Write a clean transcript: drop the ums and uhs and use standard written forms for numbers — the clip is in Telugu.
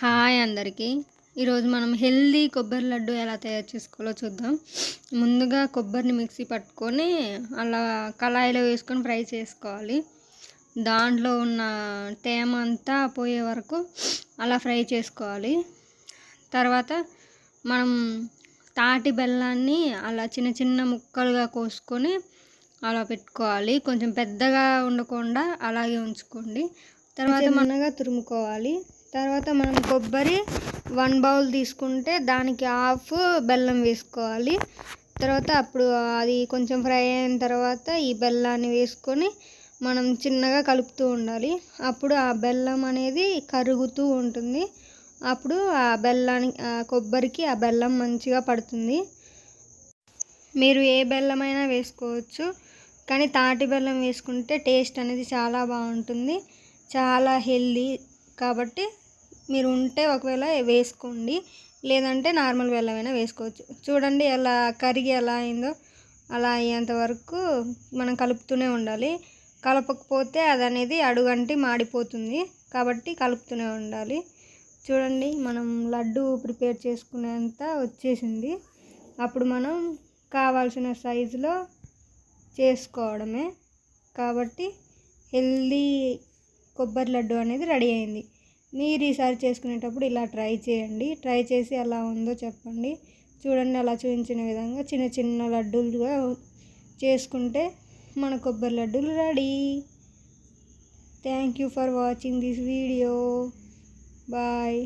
హాయ్ అందరికీ. ఈరోజు మనం హెల్దీ కొబ్బరి లడ్డు ఎలా తయారు చేసుకోవాలో చూద్దాం. ముందుగా కొబ్బరిని మిక్సీ పట్టుకొని అలా కళాయిలో వేసుకొని ఫ్రై చేసుకోవాలి. దాంట్లో ఉన్న తేమ అంతా పోయే వరకు అలా ఫ్రై చేసుకోవాలి. తర్వాత మనం తాటి బెల్లాన్ని అలా చిన్న చిన్న ముక్కలుగా కోసుకొని అలా పెట్టుకోవాలి. కొంచెం పెద్దగా ఉండకుండా అలాగే ఉంచుకోండి. తర్వాత మనగా తురుముకోవాలి. తర్వాత మనం కొబ్బరి 1 బౌల్ తీసుకుంటే దానికి హాఫ్ బెల్లం వేసుకోవాలి. తర్వాత అప్పుడు అది కొంచెం ఫ్రై అయిన తర్వాత ఈ బెల్లాన్ని వేసుకొని మనం చిన్నగా కలుపుతూ ఉండాలి. అప్పుడు ఆ బెల్లం అనేది కరుగుతూ ఉంటుంది. అప్పుడు ఆ కొబ్బరికి ఆ బెల్లం మంచిగా పడుతుంది. మీరు ఏ బెల్లమైనా వేసుకోవచ్చు, కానీ తాటి బెల్లం వేసుకుంటే టేస్ట్ అనేది చాలా బాగుంటుంది, చాలా హెల్దీ. కాబట్టి మీరు ఉంటే ఒకవేళ వేసుకోండి, లేదంటే నార్మల్ బెల్లమైనా వేసుకోవచ్చు. చూడండి ఎలా కరిగి ఎలా అయిందో. అలా అయ్యేంత వరకు మనం కలుపుతూనే ఉండాలి. కలపకపోతే అది అనేది అడుగంటి మాడిపోతుంది. కాబట్టి కలుపుతూనే ఉండాలి. చూడండి మనం లడ్డు ప్రిపేర్ చేసుకునేంత వచ్చేసింది. అప్పుడు మనం కావాల్సిన సైజులో చేసుకోవడమే. కాబట్టి హెల్దీ కొబ్బరి లడ్డు అనేది రెడీ అయింది. మీరు ఈసారి చేసుకునేటప్పుడు ఇలా ట్రై చేయండి. ట్రై చేసి ఎలా ఉందో చెప్పండి. చూడండి అలా చూపించిన విధంగా చిన్న చిన్న లడ్డూలుగా చేసుకుంటే మన కొబ్బరి లడ్డూలు ready. Thank you for watching this video. Bye.